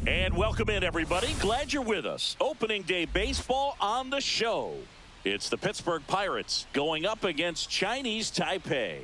And welcome in, everybody. Glad you're with us. Opening day baseball on the show. It's the Pittsburgh Pirates going up against Chinese Taipei.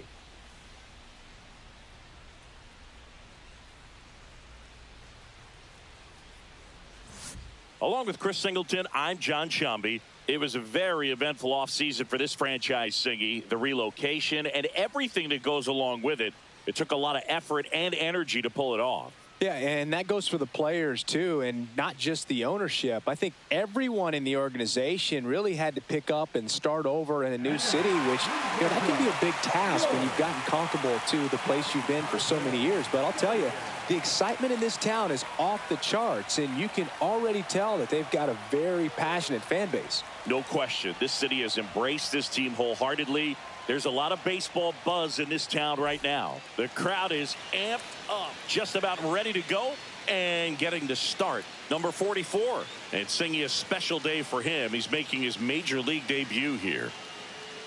Along with Chris Singleton, I'm John Chomby. It was a very eventful offseason for this franchise, Singy. The relocation and everything that goes along with it. It took a lot of effort and energy to pull it off. Yeah, and that goes for the players, too, and not just the ownership. I think everyone in the organization really had to pick up and start over in a new city, which, you know, that can be a big task when you've gotten comfortable to the place you've been for so many years. But I'll tell you, the excitement in this town is off the charts, and you can already tell that they've got a very passionate fan base. No question. This city has embraced this team wholeheartedly. There's a lot of baseball buzz in this town right now. The crowd is amped up, just about ready to go and getting the start. Number 44. And singing a special day for him. He's making his major league debut here.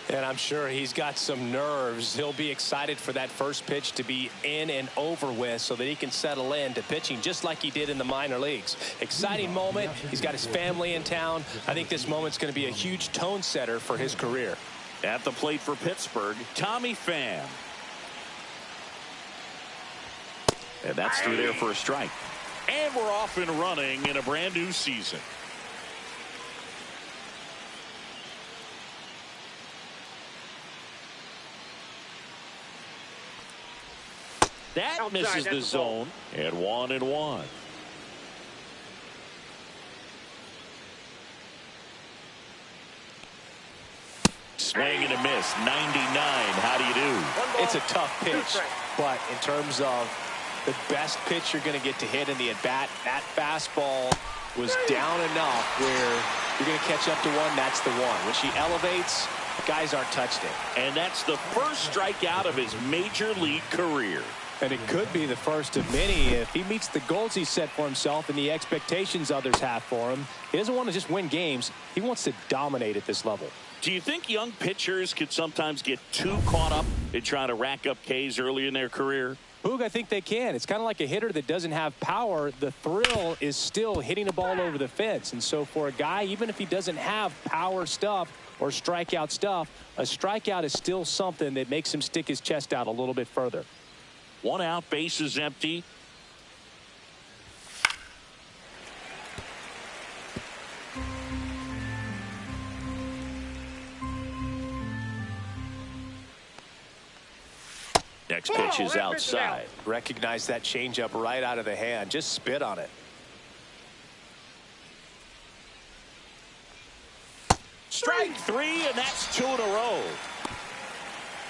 And I'm sure he's got some nerves. He'll be excited for that first pitch to be in and over with so that he can settle in to pitching just like he did in the minor leagues. Exciting moment. He's got his family in town. I think this moment's going to be a huge tone setter for his career. At the plate for Pittsburgh, Tommy Pham. And that's through there for a strike. And we're off and running in a brand new season. That misses the zone. And 1-1. Swing and a miss. 99. How do you do? It's a tough pitch, but in terms of the best pitch you're going to get to hit in the at-bat, that fastball was down enough where you're going to catch up to one. That's the one. When she elevates, guys aren't touched it. And that's the first strikeout of his major league career. And it could be the first of many if he meets the goals he set for himself and the expectations others have for him. He doesn't want to just win games. He wants to dominate at this level. Do you think young pitchers could sometimes get too caught up in trying to rack up Ks early in their career? Boog, I think they can. It's kind of like a hitter that doesn't have power. The thrill is still hitting a ball over the fence. And so for a guy, even if he doesn't have power stuff or strikeout stuff, a strikeout is still something that makes him stick his chest out a little bit further. 1 out, bases empty. Next pitch is outside. Recognize that changeup right out of the hand. Just spit on it. Strike 3, and that's 2 in a row.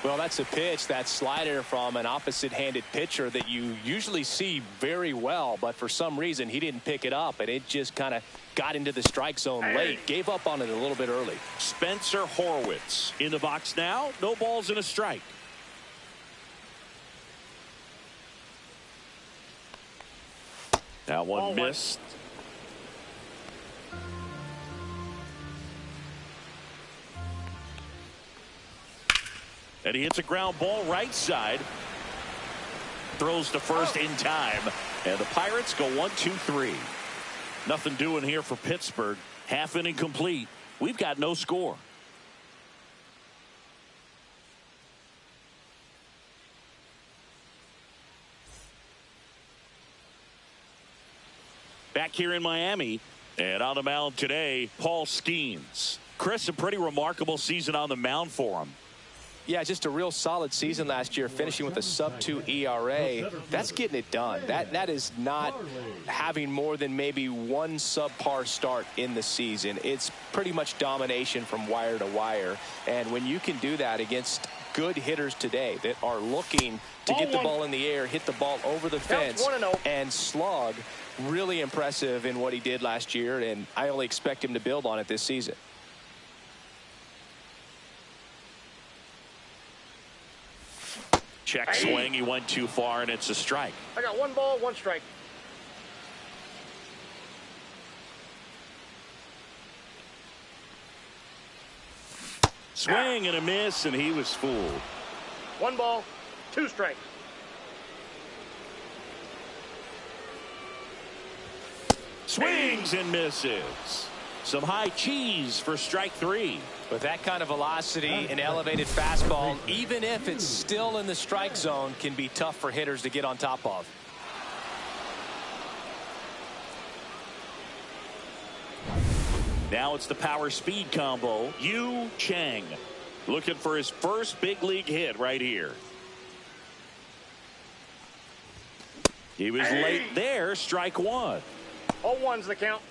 Well, that's a pitch, that slider from an opposite-handed pitcher that you usually see very well, but for some reason he didn't pick it up, and it just kind of got into the strike zone late. Gave up on it a little bit early. Spencer Horwitz in the box now. No balls and a strike. That one missed. And he hits a ground ball right side. Throws to first in time. And the Pirates go 1-2-3. Nothing doing here for Pittsburgh. Half inning complete. We've got no score. Back here in Miami, and on the mound today, Paul Skeens. Chris, a pretty remarkable season on the mound for him. Yeah, just a real solid season last year, finishing with a sub-2 ERA. That's getting it done. That is not having more than maybe one subpar start in the season. It's pretty much domination from wire to wire. And when you can do that against good hitters today that are looking to get the ball in the air, hit the ball over the fence, and slug, really impressive in what he did last year, and I only expect him to build on it this season. Check swing. He went too far, and it's a strike. I got 1 ball, 1 strike. Swing and a miss, and he was fooled. 1 ball, 2 strikes. Swings and misses. Some high cheese for strike 3. With that kind of velocity, an elevated fastball, even if it's still in the strike zone, can be tough for hitters to get on top of. Now it's the power speed combo. Yu Chang looking for his first big league hit right here. He was late there. Strike 1. All ones the count.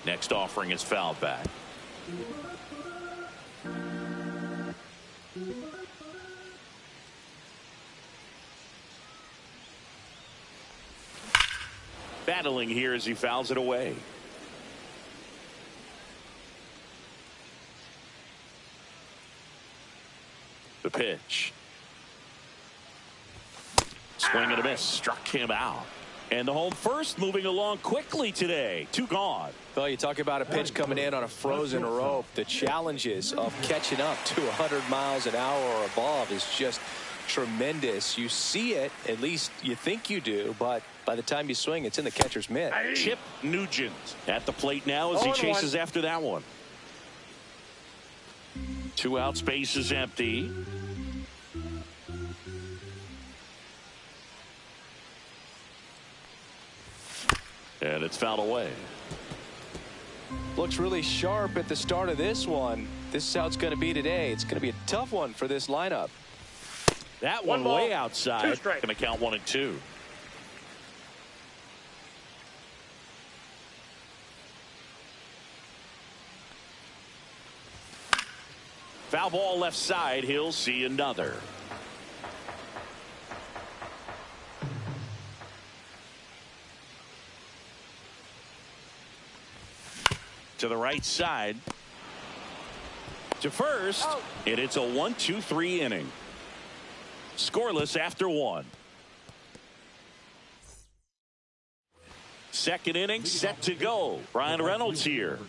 Next offering is fouled back. Battling here as he fouls it away. The pitch. Swing and a miss. Struck him out. And the home first moving along quickly today. 2 gone. Well, you talk about a pitch coming in on a frozen rope. The challenges of catching up to 100 miles an hour or above is just tremendous. You see it, at least you think you do, but by the time you swing, it's in the catcher's mitt. Chip Nugent at the plate now as he chases after that one. 2 outs, base is empty. And it's fouled away. Looks really sharp at the start of this one. This is how it's going to be today. It's going to be a tough one for this lineup. That one way outside. Going to count 1 and 2. Foul ball left side. He'll see another. To the right side. To first. And it's a 1-2-3 inning. Scoreless after 1. Second inning set to go. Brian Reynolds here.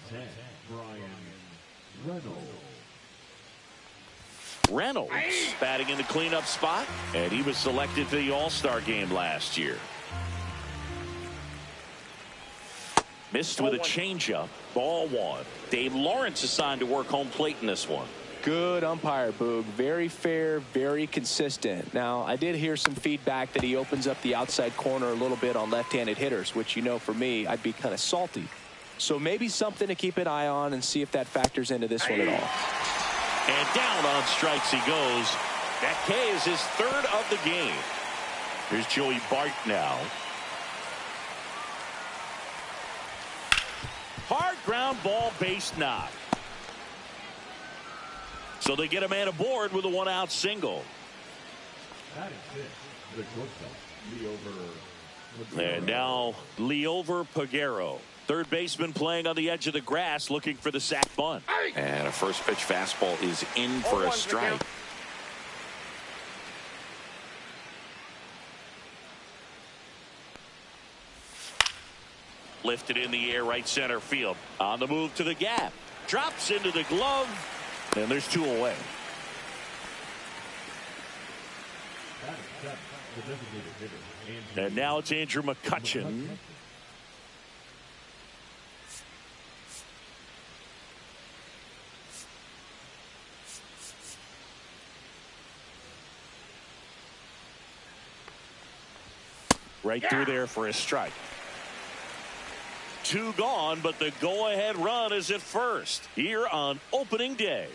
Reynolds batting in the cleanup spot, and he was selected for the All-Star game last year. Missed with a changeup. Ball 1. Dave Lawrence assigned to work home plate in this one. Good umpire, Boog. Very fair, very consistent. Now, I did hear some feedback that he opens up the outside corner a little bit on left-handed hitters, which, you know, for me, I'd be kind of salty. So maybe something to keep an eye on and see if that factors into this one at all. And down on strikes he goes. That K is his 3rd of the game. Here's Joey Bart now. Hard ground ball, base knock. So they get a man aboard with a 1-out single. And now Leover Peguero, third baseman, playing on the edge of the grass, looking for the sac bunt. And a first pitch fastball is in for a strike. Lifted in the air, right center field. On the move to the gap. Drops into the glove. And there's 2 away. And now it's Andrew McCutchen. Right through there for a strike. 2 gone, but the go-ahead run is at first here on opening day.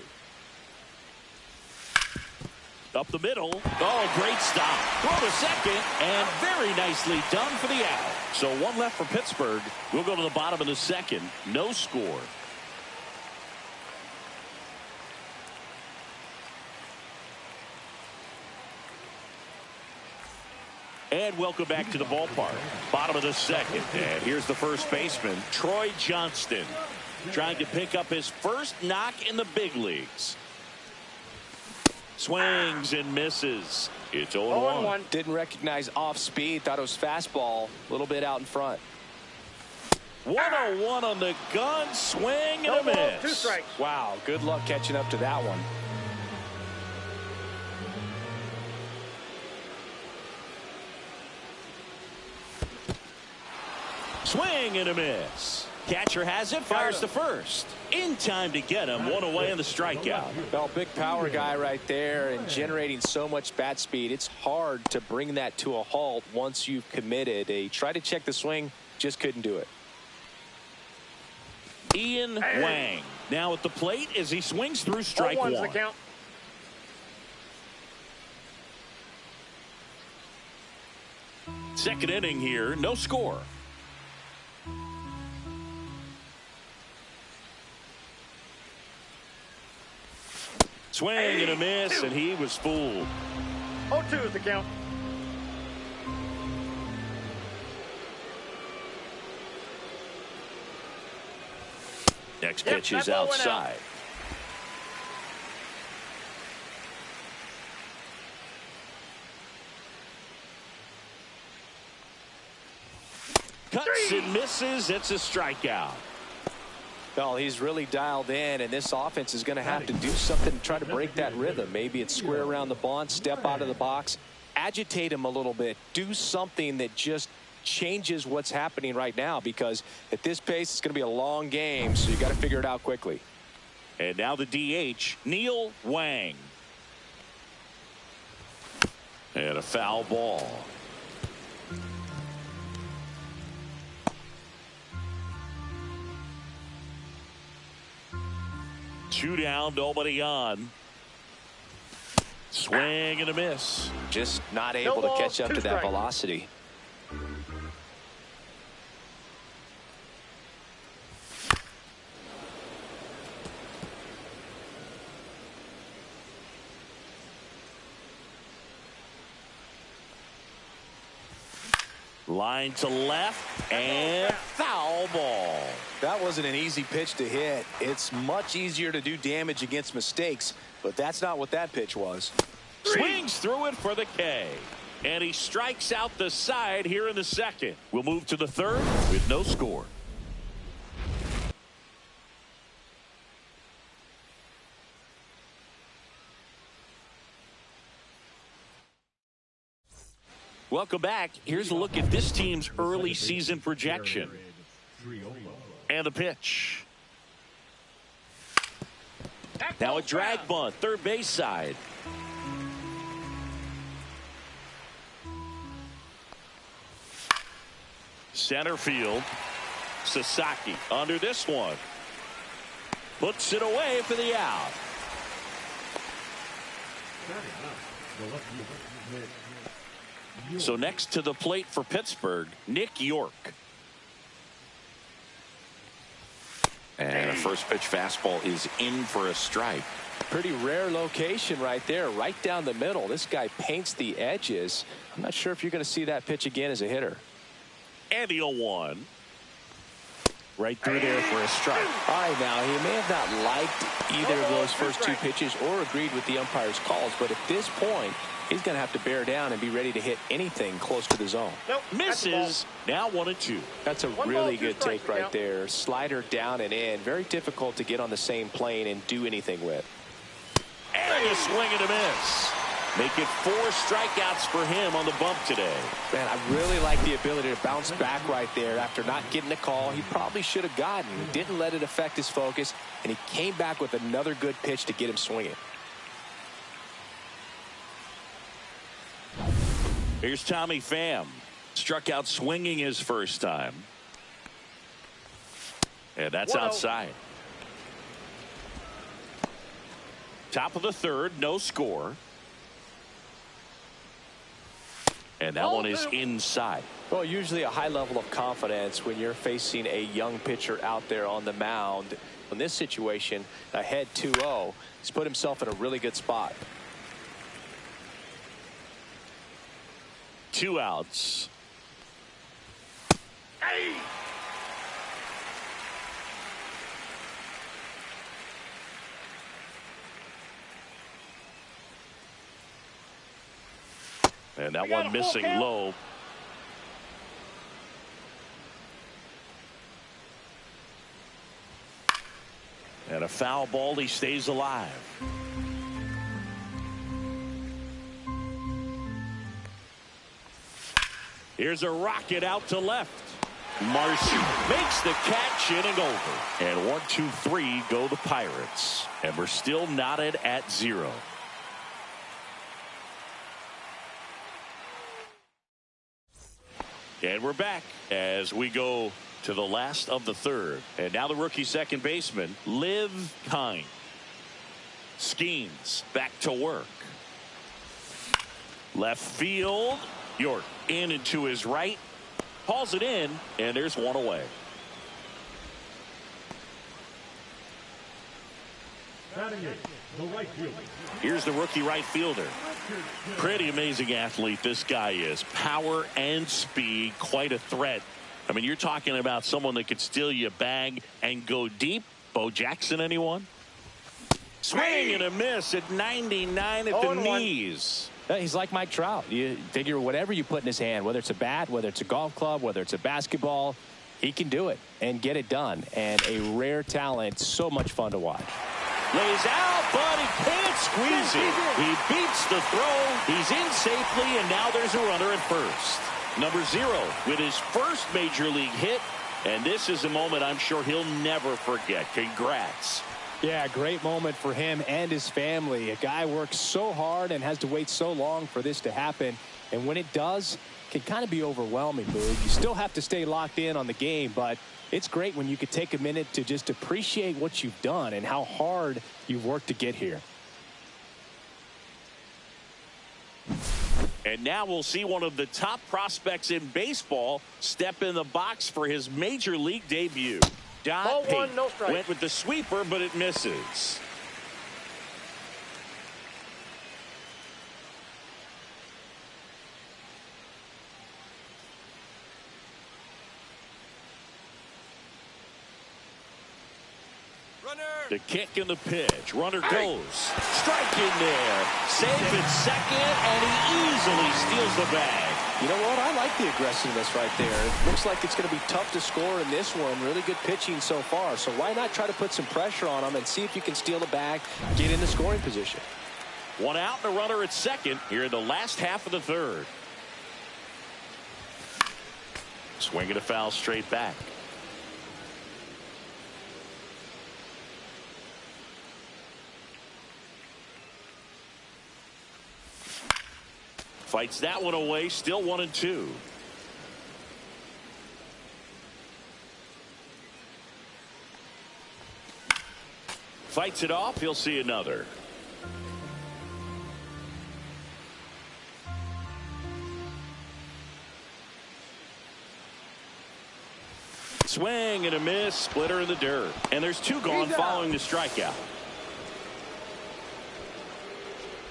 Up the middle. Oh, great stop. Throw to second, and very nicely done for the out. So 1 left for Pittsburgh. We'll go to the bottom of the 2nd. No score. And welcome back to the ballpark. Bottom of the 2nd. And here's the first baseman, Troy Johnston, trying to pick up his first knock in the big leagues. Swings and misses. It's 0-1. Didn't recognize off speed. Thought it was fastball. A little bit out in front. 1-0-1 on the gun. Swing and a miss. 2 strikes. Wow, good luck catching up to that one. Swing and a miss. Catcher has it, fires to first. In time to get him. 1 away in the strikeout. Well, big power guy right there and generating so much bat speed. It's hard to bring that to a halt once you've committed. He tried to check the swing, just couldn't do it. Ian Wang now at the plate as he swings through strike 1. The count. Second inning here, no score. Swing and a miss, and he was fooled. 0-2 is the count. Next pitch is outside. Cuts and misses. It's a strikeout. Well, he's really dialed in, and this offense is going to have to do something to try to break that rhythm. Maybe it's square around the bunt, step out of the box, agitate him a little bit, do something that just changes what's happening right now, because at this pace, it's going to be a long game, so you got to figure it out quickly. And now the DH, Neil Wang. And a foul ball. Two down, nobody on. Swing and a miss. Just not able to catch up to that velocity. Line to left and foul ball. That wasn't an easy pitch to hit. It's much easier to do damage against mistakes, but that's not what that pitch was. Swings through it for the K. And he strikes out the side here in the second. We'll move to the third with no score. Welcome back. Here's a look at this team's early season projection. And the pitch. Now a drag bunt, third base side. Center field. Sasaki under this one. Puts it away for the out. So next to the plate for Pittsburgh, Nick York. And a first pitch fastball is in for a strike. Pretty rare location right there, right down the middle. This guy paints the edges. I'm not sure if you're going to see that pitch again as a hitter. And the 0-1. Right through there for a strike. All right, now, he may have not liked either of those first two pitches or agreed with the umpire's calls, but at this point, he's going to have to bear down and be ready to hit anything close to the zone. Nope, misses. Now 1-2. That's a really good take right there. Slider down and in. Very difficult to get on the same plane and do anything with. And a swing and a miss. Make it 4 strikeouts for him on the bump today. Man, I really like the ability to bounce back right there after not getting the call he probably should have gotten. He didn't let it affect his focus, and he came back with another good pitch to get him swinging. Here's Tommy Pham. Struck out swinging his first time. And that's outside. Top of the third, no score. And that one is inside. Well, usually a high level of confidence when you're facing a young pitcher out there on the mound. In this situation, ahead 2-0, he's put himself in a really good spot. 2 outs. Hey! And that one missing low. And a foul ball. He stays alive. Here's a rocket out to left. Marcy makes the catch, inning over. And 1, 2, 3 go the Pirates. And we're still knotted at 0. And we're back as we go to the last of the third. And now the rookie second baseman, Liv Kine. Schemes back to work. Left field. York in and to his right. Hauls it in, and there's one away. Here's the rookie right fielder. Pretty amazing athlete this guy is. Power and speed, quite a threat. I mean, you're talking about someone that could steal you a bag and go deep. Bo Jackson, anyone? Swing and a miss at 99 at the knees. He's like Mike Trout. You figure whatever you put in his hand, whether it's a bat, whether it's a golf club, whether it's a basketball, he can do it and get it done. And a rare talent, so much fun to watch. Lays out, but he can't squeeze it. He beats the throw. He's in safely, and now there's a runner at first. Number 0 with his first major league hit. And this is a moment I'm sure he'll never forget. Congrats. Yeah, great moment for him and his family. A guy works so hard and has to wait so long for this to happen. And when it does, it can kind of be overwhelming, Boog. You still have to stay locked in on the game, but it's great when you could take a minute to just appreciate what you've done and how hard you've worked to get here. And now we'll see one of the top prospects in baseball step in the box for his major league debut. Don Payne went with the sweeper, but it misses. The kick and the pitch. Runner goes. Strike in there. Save at second, and he easily steals the bag. You know what? I like the aggressiveness right there. It looks like it's going to be tough to score in this one. Really good pitching so far. So why not try to put some pressure on him and see if you can steal the bag, get in the scoring position. One out and a runner at second here in the last half of the third. Swinging a foul straight back. Fights that one away, still 1-2. Fights it off, he'll see another. Swing and a miss, splitter in the dirt. And there's two gone following the strikeout.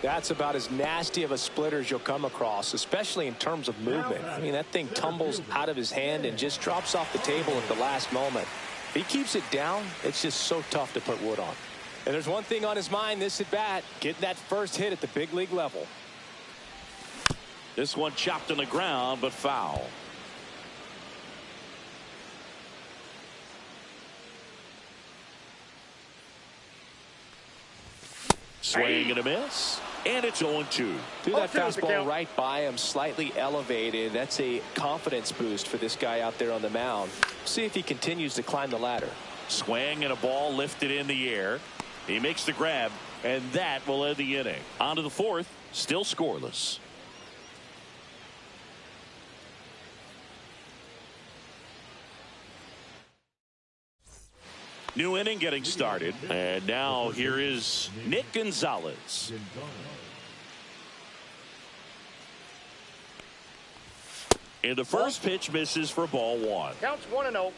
That's about as nasty of a splitter as you'll come across, especially in terms of movement. I mean, that thing tumbles out of his hand and just drops off the table at the last moment. If he keeps it down, it's just so tough to put wood on. And there's one thing on his mind this at bat, getting that first hit at the big league level. This one chopped on the ground, but foul. Swing and a miss. And it's 0-2. Threw that fastball right by him, slightly elevated. That's a confidence boost for this guy out there on the mound. See if he continues to climb the ladder. Swing and a ball lifted in the air. He makes the grab, and that will end the inning. On to the fourth, still scoreless. New inning getting started, and now here is Nick Gonzalez. And the first pitch misses for ball one. Counts 1-0.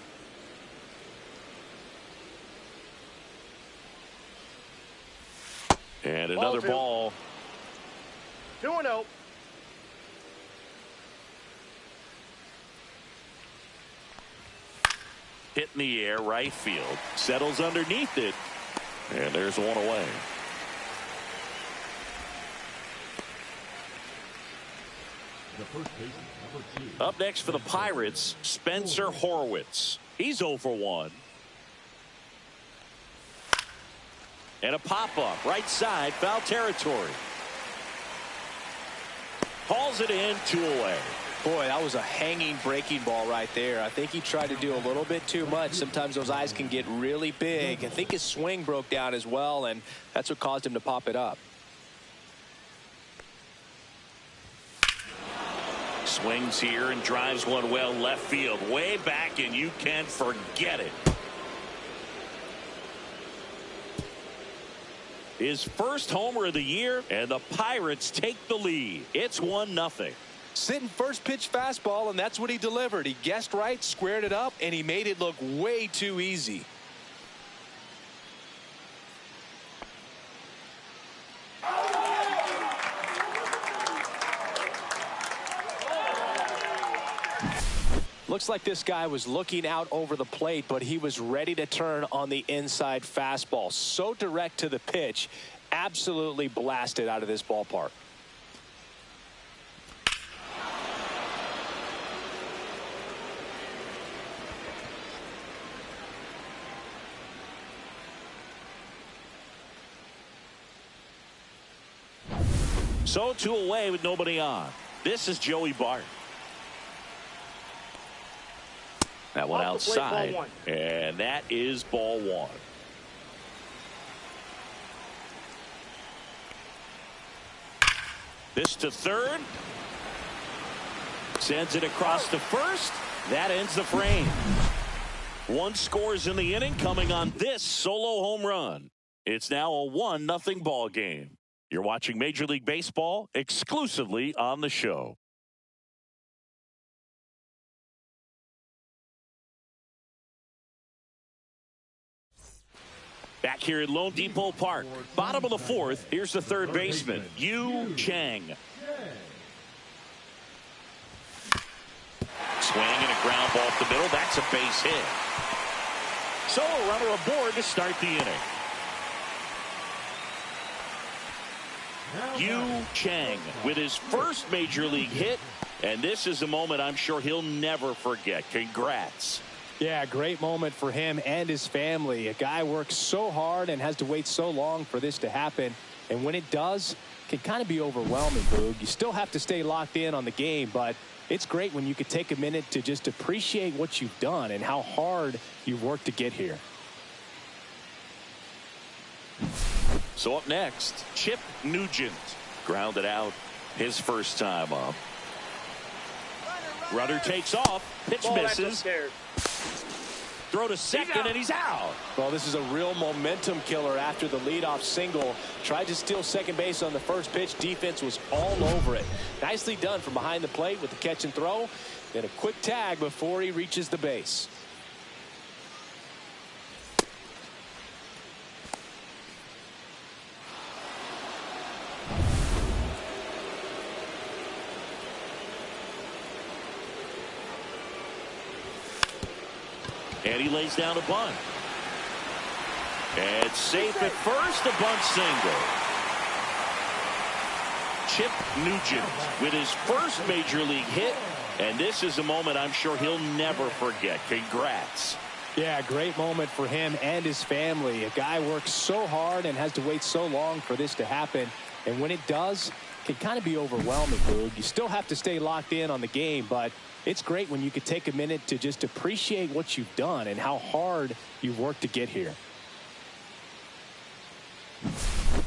And another ball. 2-0. Hit in the air, right field. Settles underneath it. And there's one away. Up next for the Pirates, Spencer Horwitz. He's 0 for 1. And a pop-up, right side, foul territory. Hauls it in, 2 away. Boy, that was a hanging breaking ball right there. I think he tried to do a little bit too much. Sometimes those eyes can get really big. I think his swing broke down as well, and that's what caused him to pop it up. Swings here and drives one well left field. Way back, and you can forget it. His first homer of the year, and the Pirates take the lead. It's 1-0. Sitting first pitch fastball, and that's what he delivered. He guessed right, squared it up, and he made it look way too easy. Looks like this guy was looking out over the plate, but he was ready to turn on the inside fastball. So direct to the pitch, absolutely blasted out of this ballpark. So 2 away with nobody on. This is Joey Bart. That one outside, and that is ball 1. This to third. Sends it across to first. That ends the frame. 1 scores in the inning coming on this solo home run. It's now a 1-0 ball game. You're watching Major League Baseball exclusively on the show. Back here at Lone Depot Park, bottom of the fourth, here's the third baseman, Yu Chang. Swing and a ground ball up the middle. That's a base hit. So a runner aboard to start the inning. Yu Chang with his first major league hit, and this is a moment I'm sure he'll never forget. Congrats. Yeah, great moment for him and his family. A guy works so hard and has to wait so long for this to happen, and when it does, it can kind of be overwhelming, Boog. You still have to stay locked in on the game, but it's great when you could take a minute to just appreciate what you've done and how hard you've worked to get here. So up next, Chip Nugent grounded out his first time up. Runner takes off. Pitch misses. Throw to second, and he's out. Well, this is a real momentum killer after the leadoff single. Tried to steal second base on the first pitch. Defense was all over it. Nicely done from behind the plate with the catch and throw. Then a quick tag before he reaches the base. And he lays down a bunt. And safe at first, a bunt single. Chip Nugent with his first major league hit, and this is a moment I'm sure he'll never forget. Congrats. Yeah, great moment for him and his family. A guy works so hard and has to wait so long for this to happen, and when it does, it can kind of be overwhelming, Boog. You still have to stay locked in on the game, but it's great when you could take a minute to just appreciate what you've done and how hard you've worked to get here.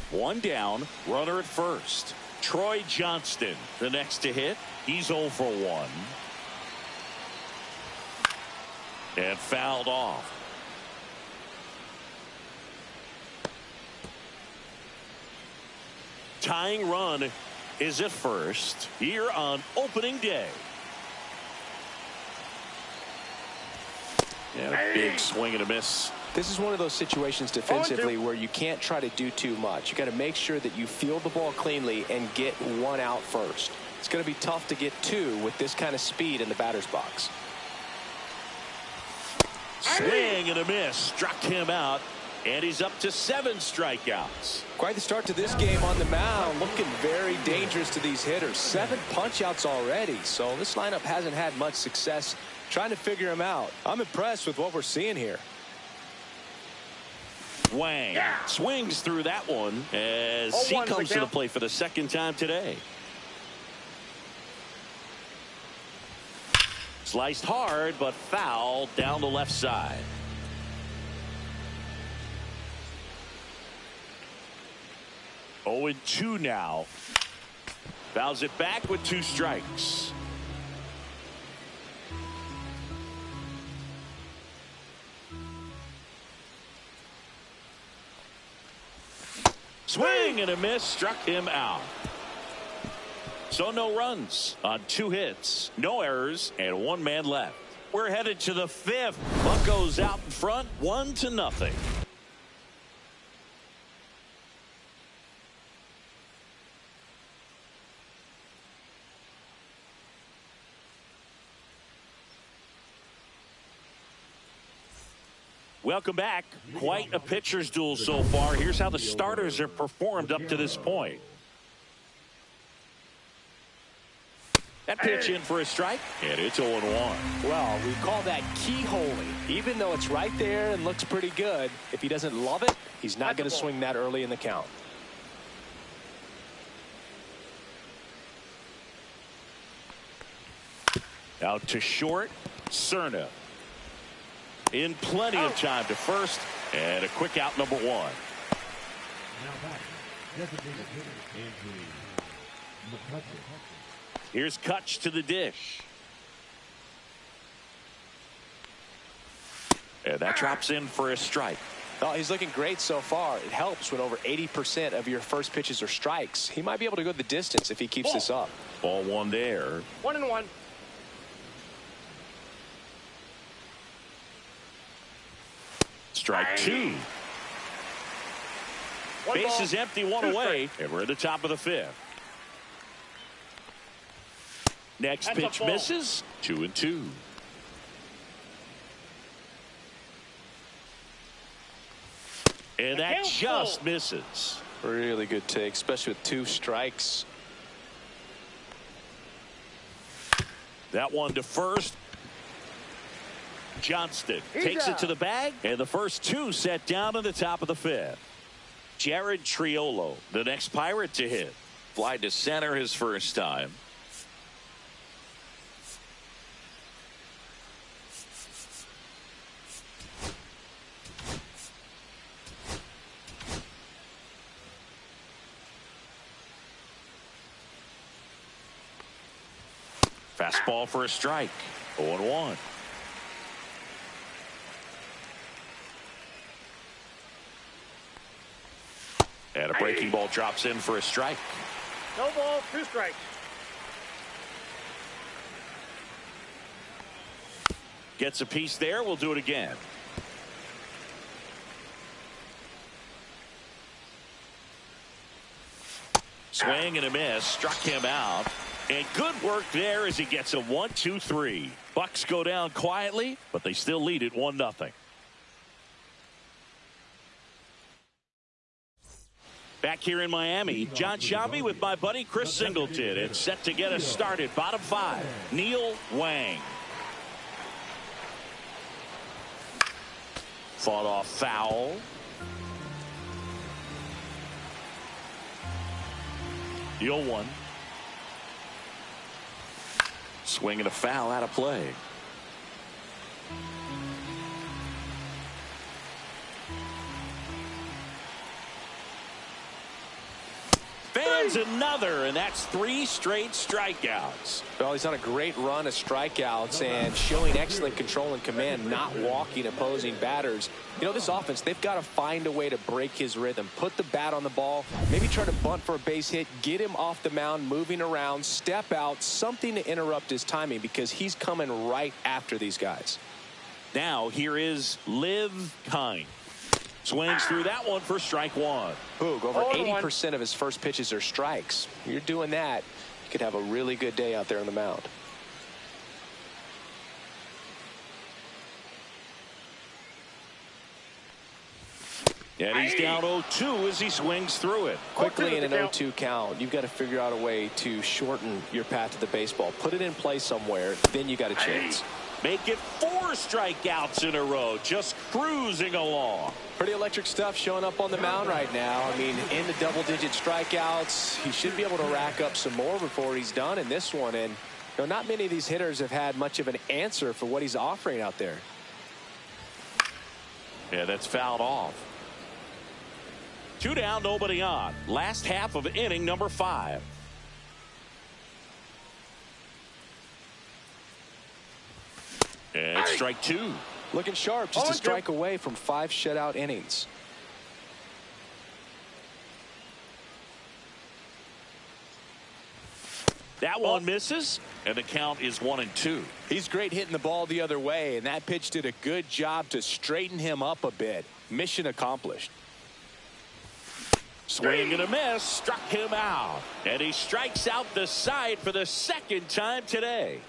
One down, runner at first. Troy Johnston, the next to hit. He's 0 for 1. And fouled off. Tying run is at first here on opening day. And a big swing and a miss. This is one of those situations defensively where you can't try to do too much. You got to make sure that you field the ball cleanly and get one out first. It's going to be tough to get two with this kind of speed in the batter's box. Swing and a miss. Struck him out. And he's up to 7 strikeouts. Quite the start to this game on the mound. Looking very dangerous to these hitters. 7 punch-outs already. So this lineup hasn't had much success trying to figure him out. I'm impressed with what we're seeing here. Wang swings through that one as he comes to the plate for the second time today. Sliced hard, but foul down the left side. Oh, and 2 now. Fouls it back with 2 strikes. Swing and a miss, struck him out. So no runs on 2 hits, no errors, and 1 man left. We're headed to the 5th. Buccos out in front, 1-0. Welcome back. Quite a pitcher's duel so far. Here's how the starters have performed up to this point. That pitch in for a strike, and it's 0-1. Well, we call that keyholing. Even though it's right there and looks pretty good, if he doesn't love it, he's not going to swing that early in the count. Out to short, Cerna. In plenty of time to first, and a quick out, number 1. Here's Kutch to the dish. And that drops in for a strike. Oh, he's looking great so far. It helps when over 80% of your first pitches are strikes. He might be able to go the distance if he keeps this up. Ball 1 there. 1-1. Strike 2. Base is empty, 1 away, and we're at the top of the 5th. Next pitch misses. 2-2. And that just misses. Really good take, especially with 2 strikes. That one to first. Johnston takes it to the bag, and the first 2 set down in the top of the 5th. Jared Triolo, the next Pirate to hit. Fly to center his first time. Fastball for a strike. 0-1. And a breaking ball drops in for a strike. No ball, 2 strikes. Gets a piece there. We'll do it again. Swing and a miss. Struck him out. And good work there as he gets a 1-2-3. Bucks go down quietly, but they still lead it 1-0. Back here in Miami, John Shabby with my buddy Chris Singleton. It's set to get us started. Bottom 5, Neil Wang. Fought off foul. The 0-1. Swing and a foul out of play. Fans another, and that's 3 straight strikeouts. Well, he's on a great run of strikeouts and showing excellent control and command, not walking opposing batters. You know, this offense, they've got to find a way to break his rhythm, put the bat on the ball, maybe try to bunt for a base hit, get him off the mound, moving around, step out, something to interrupt his timing because he's coming right after these guys. Now here is Liv Kine. Swings through that one for strike 1. Boog, over 80% of his first pitches are strikes. You're doing that, you could have a really good day out there on the mound. And he's down 0-2 as he swings through it. Quickly in an 0-2 count, you've got to figure out a way to shorten your path to the baseball. Put it in play somewhere, then you got a chance. Make it 4 strikeouts in a row, just cruising along. Pretty electric stuff showing up on the mound right now. I mean, in the double-digit strikeouts, he should be able to rack up some more before he's done in this one. And you know, not many of these hitters have had much of an answer for what he's offering out there. Yeah, that's fouled off. 2 down, nobody on. Last half of inning number 5. And strike 2. Looking sharp, just a strike away from 5 shutout innings. That one misses, and the count is 1-2. He's great hitting the ball the other way, and that pitch did a good job to straighten him up a bit. Mission accomplished. Swing and a miss, struck him out. And he strikes out the side for the 2nd time today.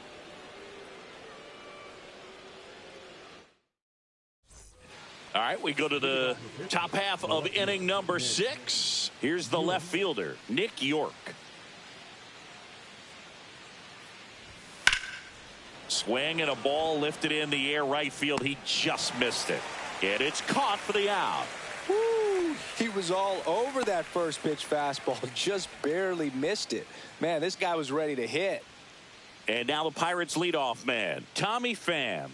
All right, we go to the top half of inning number 6. Here's the left fielder, Nick York. Swing and a ball lifted in the air right field. He just missed it. And it's caught for the out. Woo! He was all over that first pitch fastball, just barely missed it. Man, this guy was ready to hit. And now the Pirates leadoff man, Tommy Pham.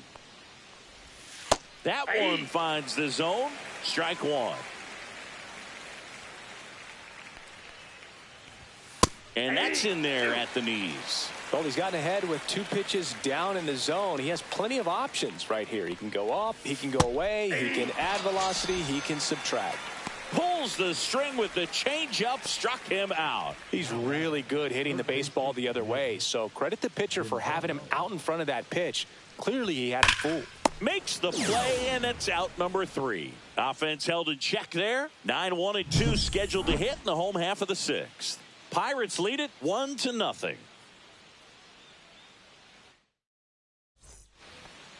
That one finds the zone. Strike 1. And that's in there at the knees. Well, he's gotten ahead with 2 pitches down in the zone. He has plenty of options right here. He can go up, he can go away, he can add velocity, he can subtract. Pulls the string with the changeup, struck him out. He's really good hitting the baseball the other way, so credit the pitcher for having him out in front of that pitch. Clearly he had him fooled. Makes the play, and it's out number 3. Offense held in check there. 9-1-2 scheduled to hit in the home half of the 6th. Pirates lead it 1-0.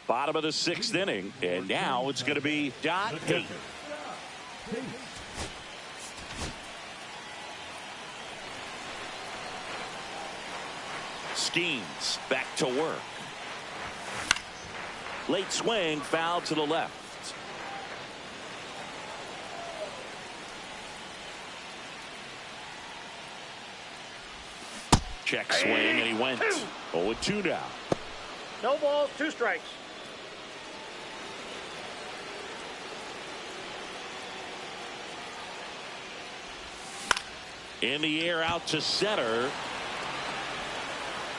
Bottom of the 6th inning, and now it's going to be Dot Payton. Schemes back to work. Late swing, foul to the left. Check swing, and he went 0-2 now. No balls, 2 strikes. In the air out to center.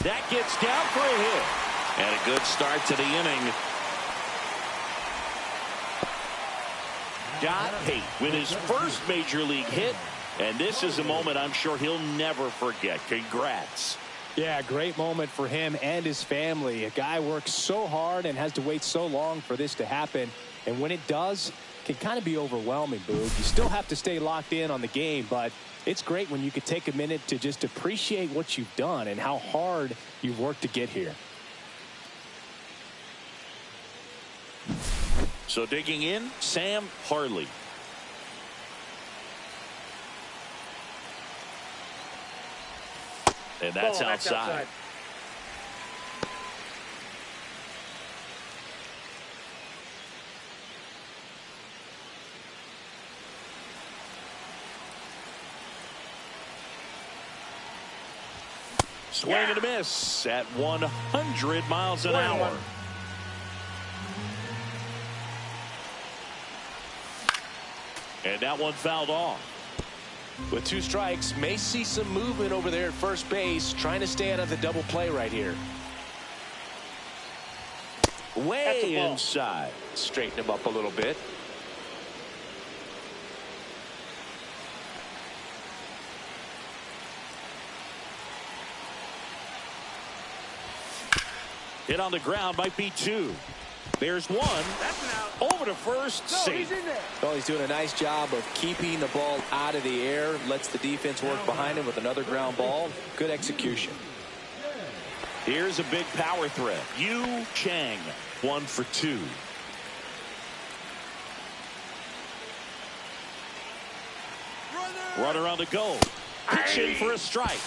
That gets down for a hit. And a good start to the inning. Got Pate with his first major league hit. And this is a moment I'm sure he'll never forget. Congrats. Yeah, great moment for him and his family. A guy works so hard and has to wait so long for this to happen. And when it does, it can kind of be overwhelming, Boog. You still have to stay locked in on the game, but it's great when you could take a minute to just appreciate what you've done and how hard you've worked to get here. So digging in, Sam Harley. And that's outside. Swing and a miss at 100 miles an hour. And that one fouled off. With 2 strikes, may see some movement over there at first base, trying to stay out of the double play right here. Way inside. Straighten him up a little bit. Hit on the ground, might be 2. There's 1. That's an out. Over to first. No, Safe. he's in there. Well, he's doing a nice job of keeping the ball out of the air. Lets the defense work behind him with another ground ball. Good execution. Here's a big power threat. Yu Chang, 1 for 2. Runner on the go. Pitching for a strike.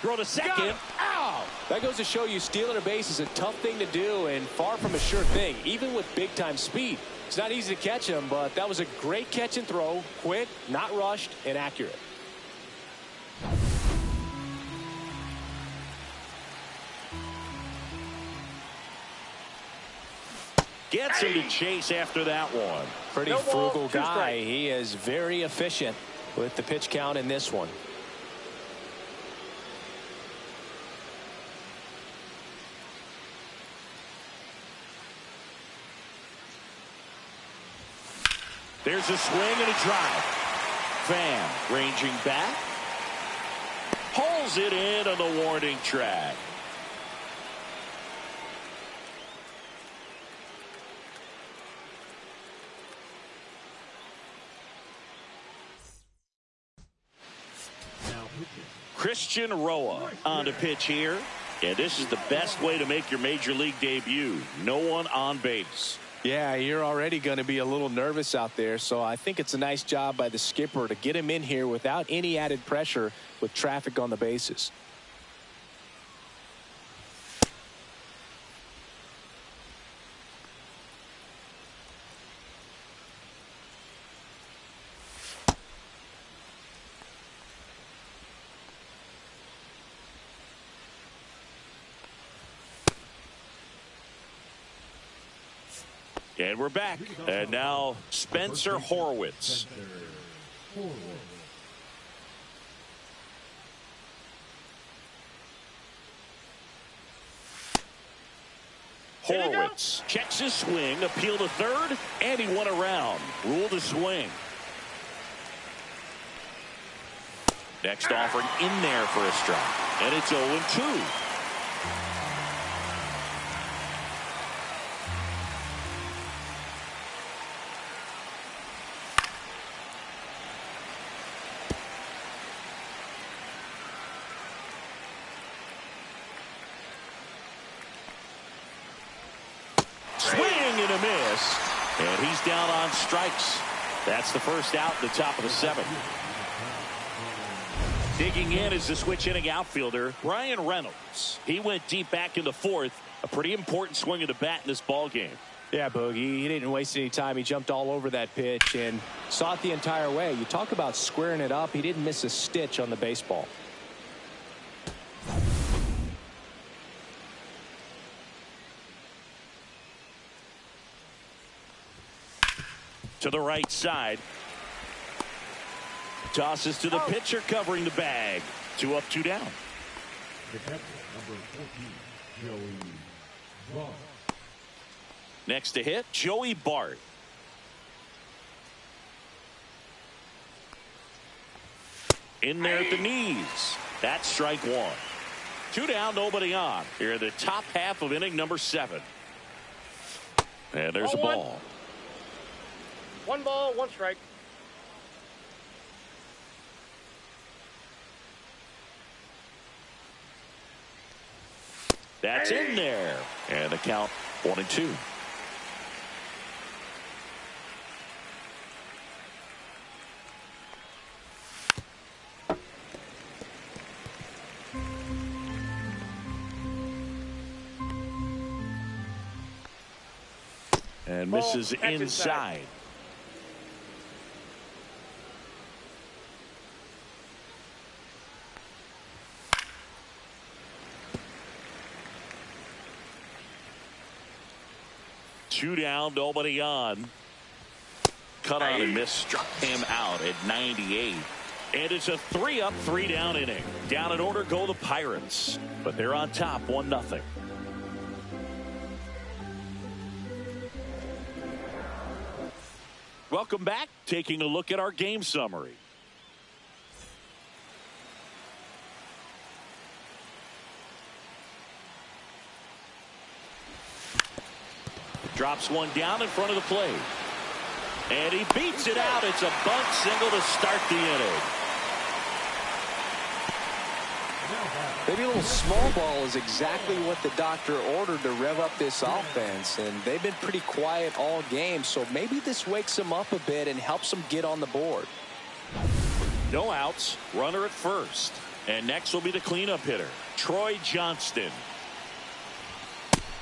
Throw to second. Ow! That goes to show you stealing a base is a tough thing to do and far from a sure thing, even with big-time speed. It's not easy to catch him, but that was a great catch and throw. Quick, not rushed, and accurate. Gets him to chase after that one. Pretty frugal guy. He is very efficient with the pitch count in this one. There's a swing and a drive. Pham ranging back. Pulls it in on the warning track. Christian Roa on the pitch here. And this is the best way to make your major league debut. No one on base. Yeah, you're already going to be a little nervous out there, so I think it's a nice job by the skipper to get him in here without any added pressure with traffic on the bases. And we're back. And now Spencer Horwitz. Horwitz checks his swing, appeal to third, and he won around. Rule the swing. Next offering in there for a strike. And it's 0-2. Swing and a miss. And he's down on strikes. That's the first out in the top of the 7th. Digging in is the switch inning outfielder, Brian Reynolds. He went deep back in the 4th. A pretty important swing of the bat in this ball game. Yeah, Boogie, he didn't waste any time. He jumped all over that pitch and saw it the entire way. You talk about squaring it up. He didn't miss a stitch on the baseball. To the right side. Tosses to the pitcher covering the bag. 2 up, 2 down. Next to hit, Joey Bart. In there at the knees. That's strike 1. 2 down, nobody on. Here in the top half of inning number 7. And there's a ball. 1 ball, 1 strike. That's in there. And the count 1-2. And misses inside. Two down, nobody on. Cut on and miss, struck him out at 98. And it's a 3 up, 3 down inning. Down in order go the Pirates, but they're on top 1-0. Welcome back. Taking a look at our game summary. Drops one down in front of the plate. And he beats it out. It's a bunt single to start the inning. Maybe a little small ball is exactly what the doctor ordered to rev up this offense. And they've been pretty quiet all game. So maybe this wakes them up a bit and helps them get on the board. No outs. Runner at first. And next will be the cleanup hitter, Troy Johnston.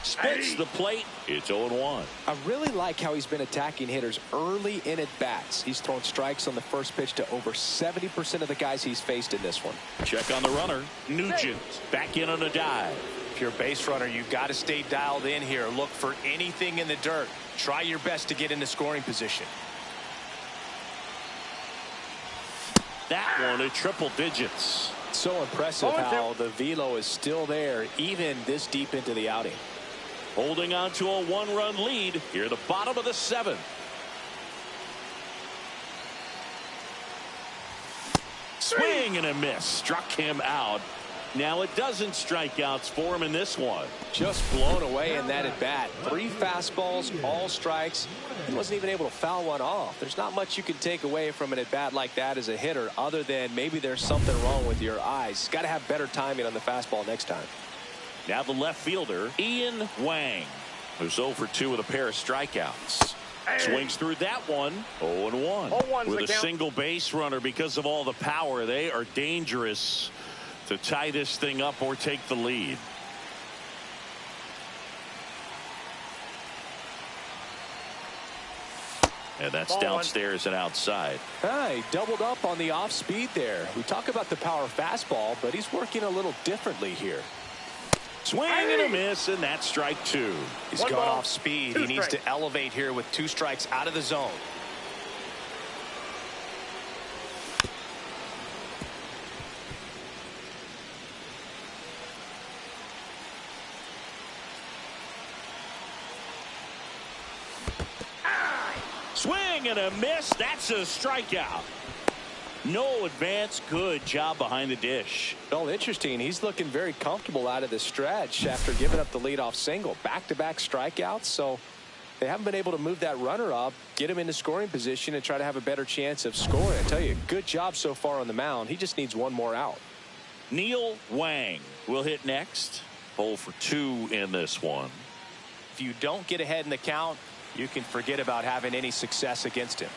Spits the plate. It's 0-1. I really like how he's been attacking hitters early in at bats. He's thrown strikes on the first pitch to over 70% of the guys he's faced in this one. Check on the runner. Nugent back in on a dive. If you're a base runner, you've got to stay dialed in here. Look for anything in the dirt. Try your best to get into scoring position. That one at triple digits. So impressive how the velo is still there even this deep into the outing. Holding on to a 1-run lead here at the bottom of the 7th. Swing and a miss. Struck him out. Now a dozen strikeouts for him in this one. Just blown away in that at bat. 3 fastballs, all strikes. He wasn't even able to foul one off. There's not much you can take away from an at bat like that as a hitter other than maybe there's something wrong with your eyes. Got to have better timing on the fastball next time. Now the left fielder, Ian Wang, who's 0 for 2 with a pair of strikeouts. Swings through that one. 0-1. With a single base runner because of all the power. They are dangerous to tie this thing up or take the lead. And that's downstairs and outside. He doubled up on the off speed there. We talk about the power fastball, but he's working a little differently here. Swing and a miss, and that's strike 2. He's gone off speed. He needs to elevate here with 2 strikes out of the zone. Swing and a miss. That's a strikeout. No advance. Good job behind the dish. Well, interesting. He's looking very comfortable out of the stretch after giving up the leadoff single. Back-to-back strikeouts, so they haven't been able to move that runner up, get him into scoring position, and try to have a better chance of scoring. I tell you, good job so far on the mound. He just needs one more out. Neil Wang will hit next. 0 for 2 in this one. If you don't get ahead in the count, you can forget about having any success against him.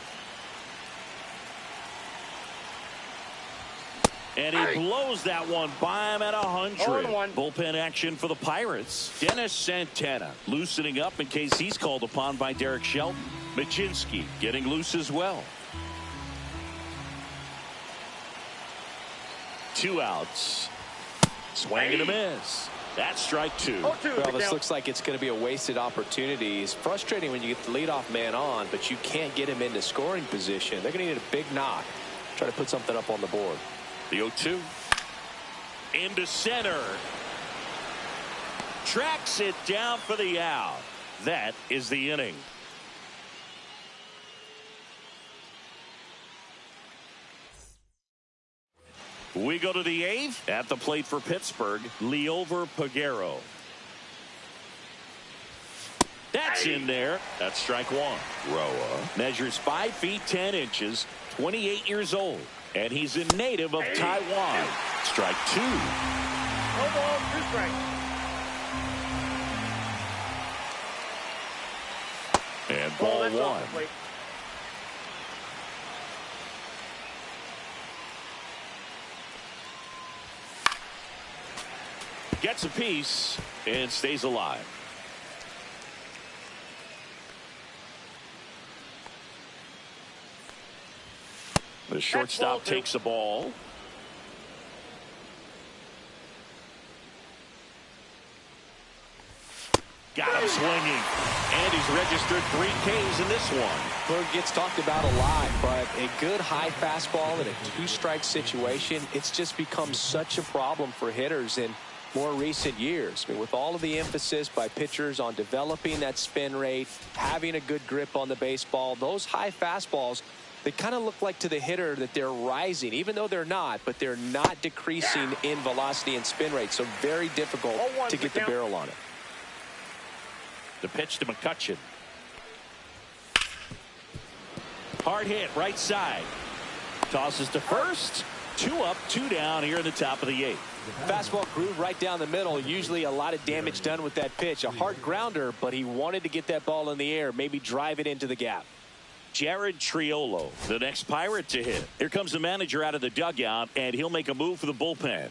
And he blows that one by him at 100. 0-1. Bullpen action for the Pirates. Dennis Santana loosening up in case he's called upon by Derek Shelton. Majinski getting loose as well. 2 outs. Swing and a miss. That's strike 2. Well, this looks like it's going to be a wasted opportunity. It's frustrating when you get the leadoff man on, but you can't get him into scoring position. They're going to need a big knock. Try to put something up on the board. The 0-2. Into center. Tracks it down for the out. That is the inning. We go to the 8th. At the plate for Pittsburgh, Liover Peguero. That's in there. That's strike 1. Roa measures 5 feet 10 inches, 28 years old, and he's a native of Taiwan. Strike 2. No ball, 2 strikes. And ball 1. Gets a piece and stays alive. The shortstop takes the ball. Got him swinging. And he's registered 3 Ks in this one. Berg gets talked about a lot, but a good high fastball in a 2-strike situation, it's just become such a problem for hitters in more recent years. I mean, with all of the emphasis by pitchers on developing that spin rate, having a good grip on the baseball, those high fastballs, they kind of look like to the hitter that they're rising, even though they're not, but they're not decreasing in velocity and spin rate. So very difficult to get the barrel on it. The pitch to McCutchen. Hard hit, right side. Tosses to first. 2 up, 2 down here in the top of the 8th. Fastball groove right down the middle. Usually a lot of damage done with that pitch. A hard grounder, but he wanted to get that ball in the air, maybe drive it into the gap. Jared Triolo, the next Pirate to hit. Here comes the manager out of the dugout, and he'll make a move for the bullpen.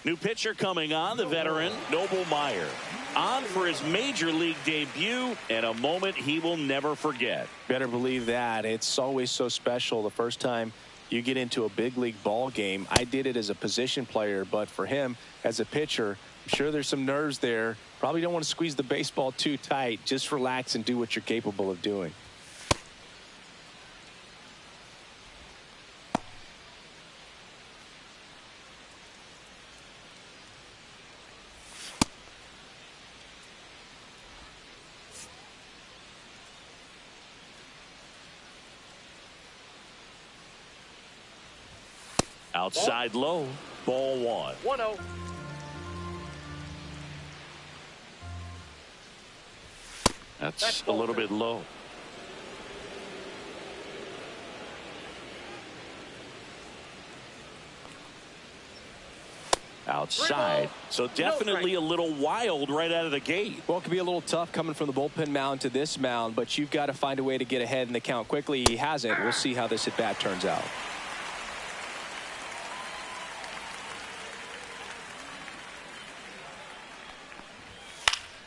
New pitcher coming on, the veteran, Noble Meyer. On for his major league debut, and a moment he will never forget. Better believe that. It's always so special the first time you get into a big league ball game. I did it as a position player, but for him as a pitcher, I'm sure there's some nerves there. Probably don't want to squeeze the baseball too tight. Just relax and do what you're capable of doing. Outside low, ball 1. 1-0. That's a little bit low. Outside, so definitely a little wild right out of the gate. Well, it could be a little tough coming from the bullpen mound to this mound, but you've got to find a way to get ahead in the count quickly. He hasn't. We'll see how this at bat turns out.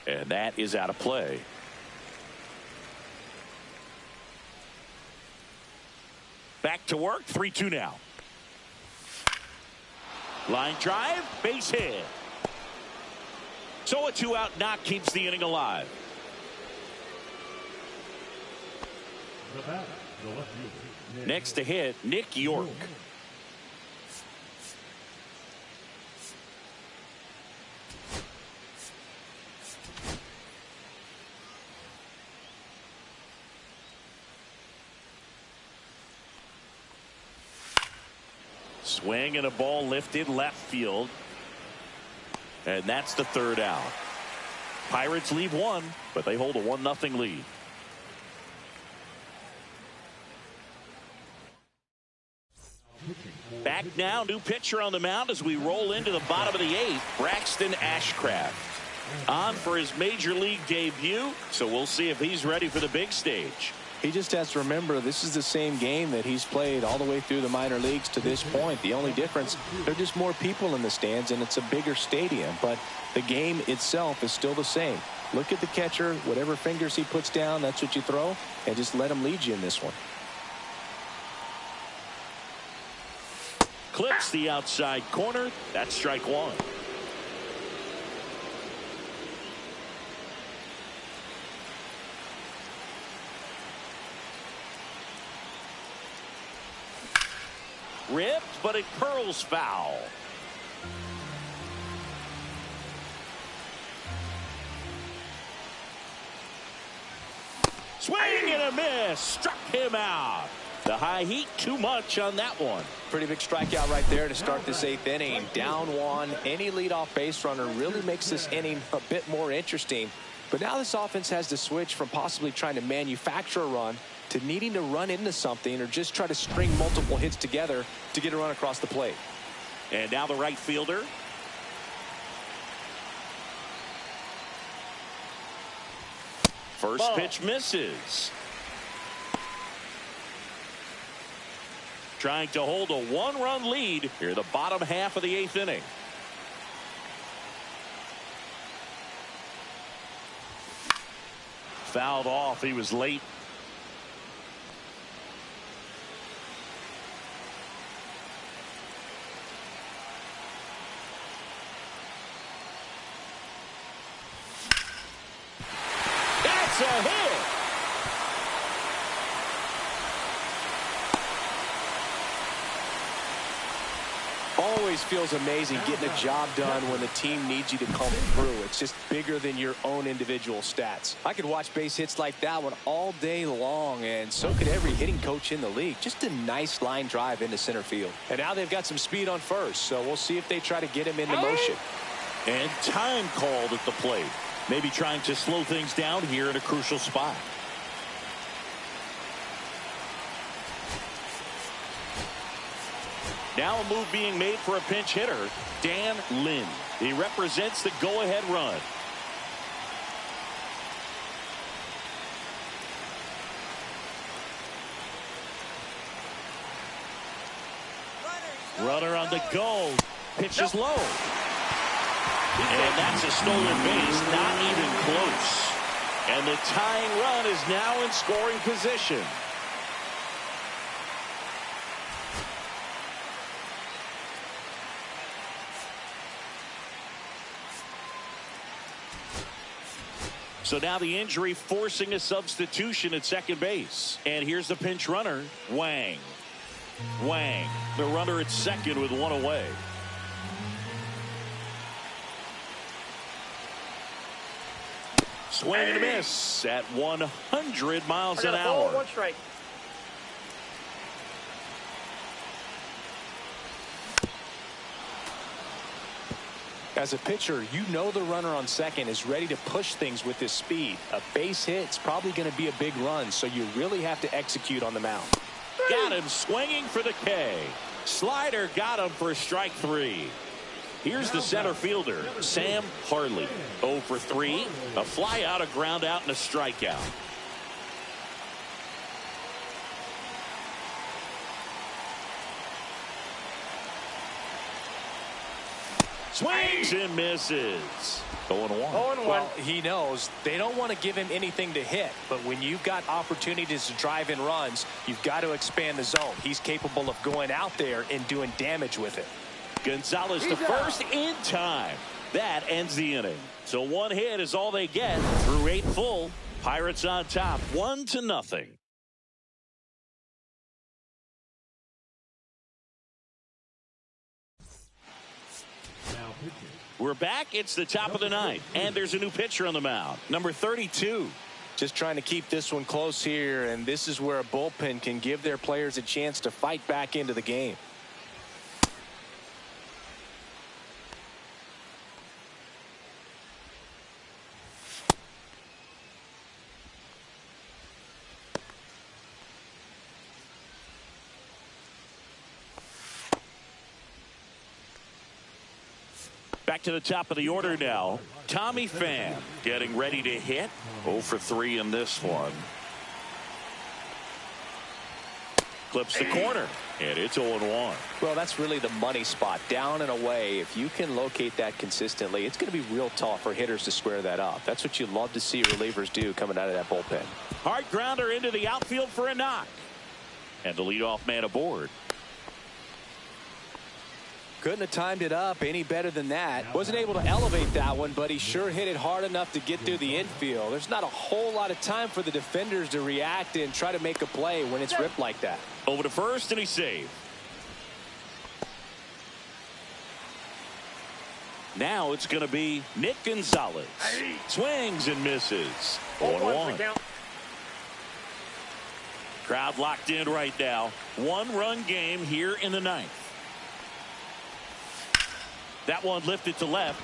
And that is out of play. Back to work, 3-2 now. Line drive, base hit. So a 2-out knock keeps the inning alive. Next to hit, Nick York. Swing and a ball lifted left field. And that's the 3rd out. Pirates leave 1, but they hold a 1-0 lead. Back now, new pitcher on the mound as we roll into the bottom of the 8th, Braxton Ashcraft. On for his major league debut, so we'll see if he's ready for the big stage. He just has to remember this is the same game that he's played all the way through the minor leagues to this point. The only difference, there are just more people in the stands and it's a bigger stadium, but the game itself is still the same. Look at the catcher, whatever fingers he puts down, that's what you throw, and just let him lead you in this one. Clips the outside corner. That's strike 1. Ripped, but it curls foul. Swing and a miss. Struck him out. The high heat, too much on that one. Pretty big strikeout right there to start this 8th inning. Down 1. Any leadoff base runner really makes this inning a bit more interesting. But now this offense has to switch from possibly trying to manufacture a run to needing to run into something or just try to string multiple hits together to get a run across the plate. And now the right fielder. First pitch misses. Trying to hold a 1-run lead here in the bottom half of the 8th inning. Fouled off. He was late. That's a hit. Always feels amazing getting a job done when the team needs you to come through. It's just bigger than your own individual stats. I could watch base hits like that one all day long, and so could every hitting coach in the league. Just a nice line drive into center field. And now they've got some speed on first, so we'll see if they try to get him into motion. And time called at the plate. Maybe trying to slow things down here in a crucial spot. Now a move being made for a pinch hitter, Dan Lynn. He represents the go-ahead run. Runner on the go. Pitch is low. And that's a stolen base, not even close. And the tying run is now in scoring position. So now the injury forcing a substitution at second base. And here's the pinch runner, Wang. Wang, the runner at second with 1 away. Swing and a miss at 100 miles an hour. 1 strike. As a pitcher, you know the runner on second is ready to push things with his speed. A base hit's probably going to be a big run, so you really have to execute on the mound. Got him swinging for the K. Slider got him for strike 3. Here's the center fielder, Sam Harley. 0 for 3, a fly out, a ground out, and a strikeout. Swings and misses. 0-1. 0-1. Well, he knows they don't want to give him anything to hit, but when you've got opportunities to drive in runs, you've got to expand the zone. He's capable of going out there and doing damage with it. Gonzalez to first in time. That ends the inning. So 1 hit is all they get through 8 full. Pirates on top, 1-0. We're back. It's the top of the 9th, and there's a new pitcher on the mound, number 32. Just trying to keep this one close here, and this is where a bullpen can give their players a chance to fight back into the game. Back to the top of the order now. Tommy Pham getting ready to hit. 0 for 3 in this one. Clips the corner, and it's 0-1. Well, that's really the money spot. Down and away. If you can locate that consistently, it's going to be real tough for hitters to square that up. That's what you love to see relievers do coming out of that bullpen. Hard grounder into the outfield for a knock. And the leadoff man aboard. Couldn't have timed it up any better than that. Wasn't able to elevate that one, but he sure hit it hard enough to get through the infield. There's not a whole lot of time for the defenders to react and try to make a play when it's ripped like that. Over to first, and he saved. Now it's going to be Nick Gonzalez. Swings and misses. 1-1. Crowd locked in right now. 1-run game here in the ninth. That one lifted to left.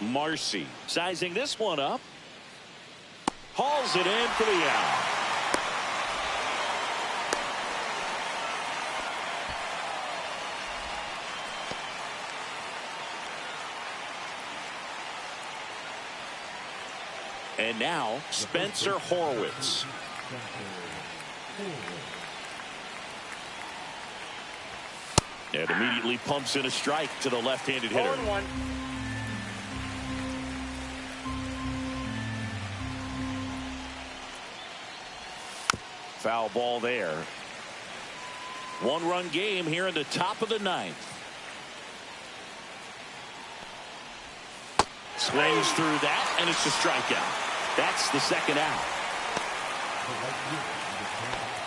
Marcy sizing this one up. Hauls it in for the out. And now Spencer Horwitz. And immediately pumps in a strike to the left-handed hitter. 0-1. Foul ball there. 1-run game here in the top of the ninth. Swings through that, and it's a strikeout. That's the second out.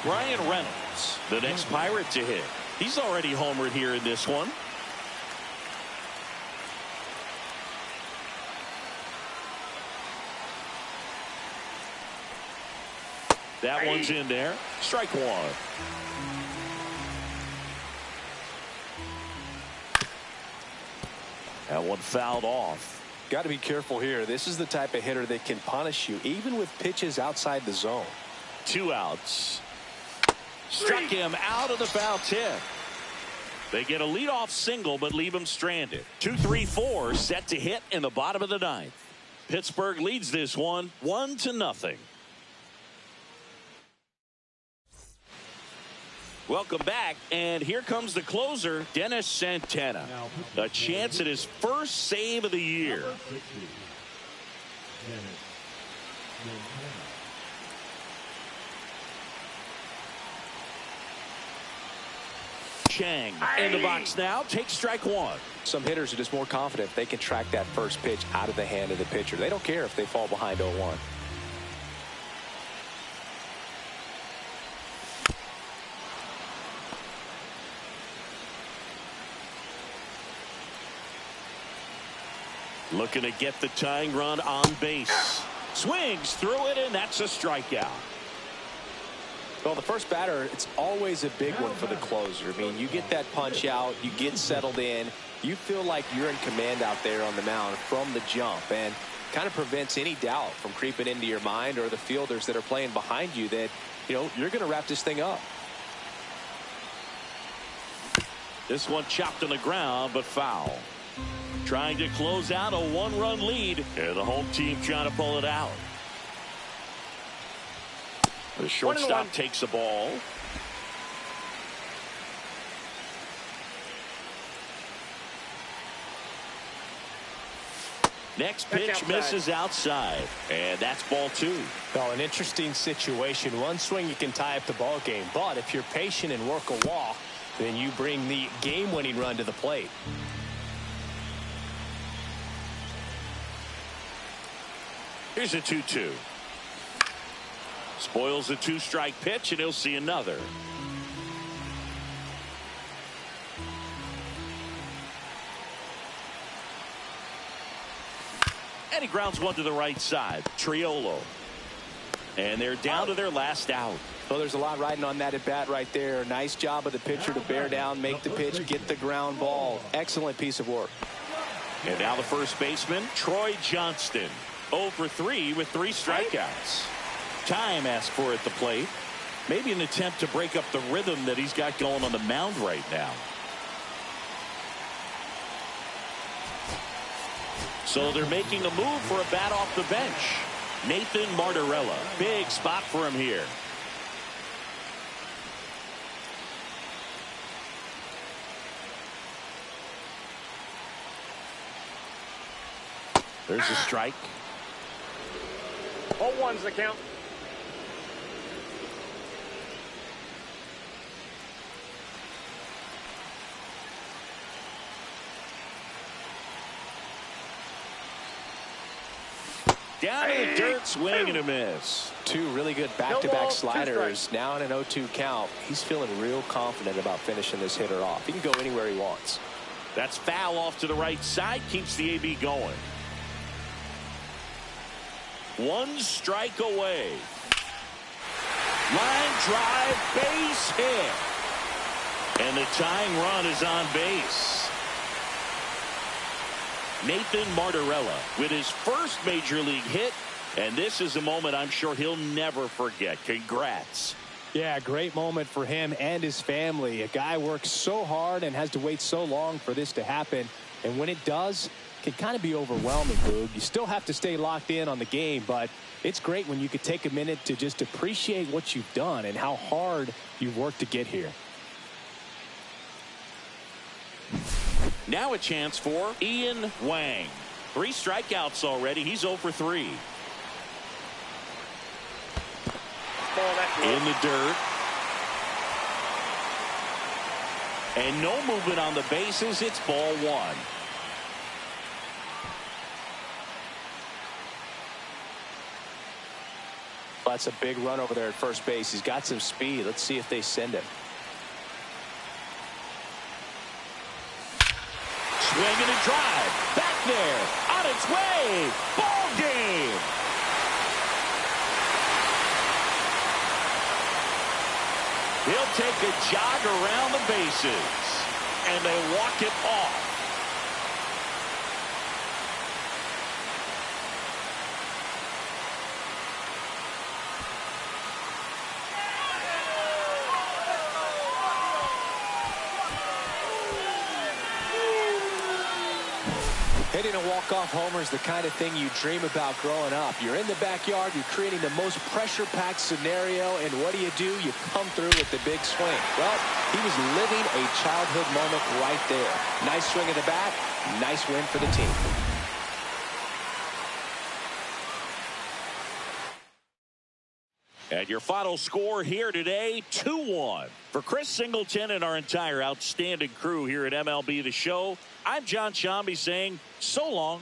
Brian Reynolds, the next Pirate to hit. He's already homered here in this one. That one's in there. Strike one. That one fouled off. Got to be careful here. This is the type of hitter that can punish you even with pitches outside the zone. 2 outs. Struck him out of the foul tip. They get a leadoff single but leave him stranded. 2-3-4 set to hit in the bottom of the ninth. Pittsburgh leads this one 1-0. Welcome back, and here comes the closer, Dennis Santana. A chance at his first save of the year. Chang in the box now, takes strike one. Some hitters are just more confident if they can track that first pitch out of the hand of the pitcher. They don't care if they fall behind 0-1. Looking to get the tying run on base. Swings through it, and that's a strikeout. Well, the first batter, it's always a big one for the closer. I mean, you get that punch out, you get settled in, you feel like you're in command out there on the mound from the jump, and kind of prevents any doubt from creeping into your mind or the fielders that are playing behind you that, you know, you're going to wrap this thing up. This one chopped on the ground, but foul. Trying to close out a 1-run lead, and the home team trying to pull it out. The shortstop takes the ball. Next pitch misses outside, and that's ball 2. Well, an interesting situation. One swing you can tie up the ball game, but if you're patient and work a walk, then you bring the game-winning run to the plate. Here's a 2-2. Spoils the 2-strike pitch, and he'll see another. And he grounds one to the right side. Triolo. And they're down to their last out. Well, there's a lot riding on that at bat right there. Nice job of the pitcher to bear down, make the pitch, get the ground ball. Excellent piece of work. And now the first baseman, Troy Johnston. 0 for 3 with 3 strikeouts. Time asked for at the plate. Maybe an attempt to break up the rhythm that he's got going on the mound right now. So they're making a move for a bat off the bench. Nathan Martorella. Big spot for him here. There's a strike. 0-1's the count. Down in the dirt, swing and a miss. Two really good back-to-back sliders. Now in an 0-2 count. He's feeling real confident about finishing this hitter off. He can go anywhere he wants. That's foul off to the right side. Keeps the AB going. One strike away. Line drive, base hit. And the tying run is on base. Nathan Martorella with his first major league hit. And this is a moment I'm sure he'll never forget. Congrats. Yeah, great moment for him and his family. A guy works so hard and has to wait so long for this to happen. And when it does, it can kind of be overwhelming, Boog. You still have to stay locked in on the game, but it's great when you could take a minute to just appreciate what you've done and how hard you've worked to get here. Now a chance for Ian Wang. 3 strikeouts already. He's 0 for 3. In the dirt. And no movement on the bases. It's ball 1. That's a big run over there at first base. He's got some speed. Let's see if they send him. Swing and a drive. Back there. On its way. Ball game. He'll take a jog around the bases. And they walk it off. Hitting a walk-off homer is the kind of thing you dream about growing up. You're in the backyard, you're creating the most pressure-packed scenario, and what do? You come through with the big swing. Well, he was living a childhood moment right there. Nice swing of the bat, nice win for the team. And your final score here today, 2-1. For Chris Singleton and our entire outstanding crew here at MLB The Show, I'm John Shambi saying so long.